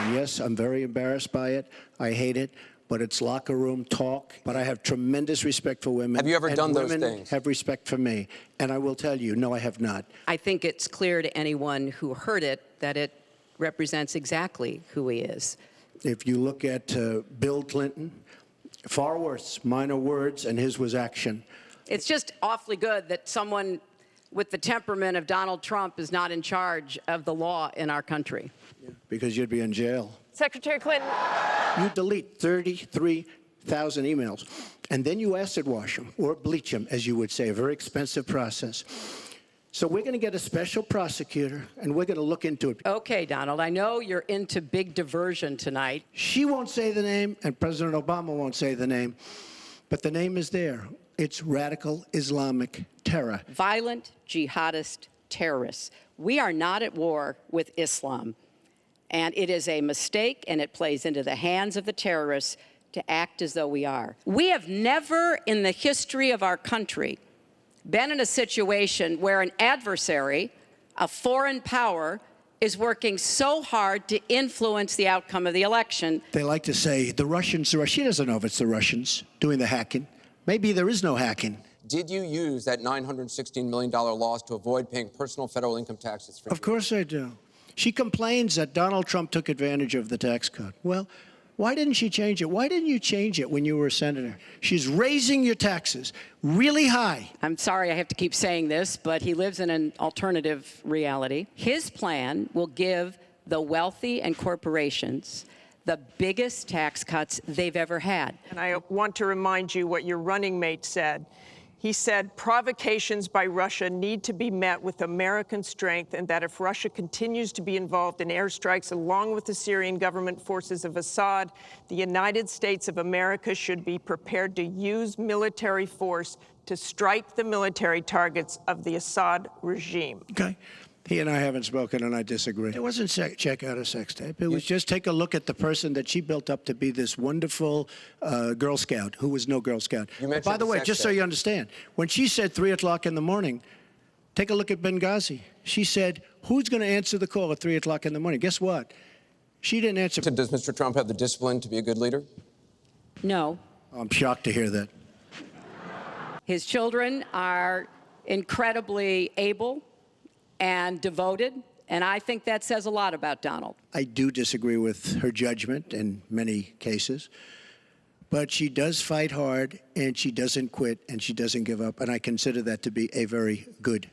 And yes, I'm very embarrassed by it. I hate it. But it's locker room talk. But I have tremendous respect for women. Have you ever done those women things? Have respect for me. And I will tell you, no, I have not. I think it's clear to anyone who heard it that it represents exactly who he is. If you look at Bill Clinton, far worse, minor words, and his was action. It's just awfully good that someone with the temperament of Donald Trump is not in charge of the law in our country. Because you'd be in jail. Secretary Clinton. You delete 33,000 emails, and then you acid wash them, or bleach them, as you would say, a very expensive process. So we're going to get a special prosecutor, and we're going to look into it. Okay, Donald, I know you're into big diversion tonight. She won't say the name, and President Obama won't say the name, but the name is there. It's radical Islamic terror. Violent jihadist terrorists. We are not at war with Islam. And it is a mistake, and it plays into the hands of the terrorists to act as though we are. We have never in the history of our country been in a situation where an adversary, a foreign power, is working so hard to influence the outcome of the election. They like to say the Russians, she doesn't know if it's the Russians doing the hacking. Maybe there is no hacking. Did you use that $916 million loss to avoid paying personal federal income taxes? Of course I do. She complains that Donald Trump took advantage of the tax code. Well, why didn't she change it? Why didn't you change it when you were a senator? She's raising your taxes really high. I'm sorry I have to keep saying this, but he lives in an alternative reality. His plan will give the wealthy and corporations the biggest tax cuts they've ever had. And I want to remind you what your running mate said. He said provocations by Russia need to be met with American strength, and that if Russia continues to be involved in airstrikes along with the Syrian government forces of Assad, the United States of America should be prepared to use military force to strike the military targets of the Assad regime. Okay. He and I haven't spoken, and I disagree. It wasn't check out a sex tape. It was just take a look at the person that she built up to be this wonderful Girl Scout, who was no Girl Scout. By the way, just so you understand, when she said 3 o'clock in the morning, take a look at Benghazi. She said, who's going to answer the call at 3 o'clock in the morning? Guess what? She didn't answer. Does Mr. Trump have the discipline to be a good leader? No. I'm shocked to hear that. His children are incredibly able and devoted, and I think that says a lot about Donald. I do disagree with her judgment in many cases, but she does fight hard, and she doesn't quit, and she doesn't give up, and I consider that to be a very good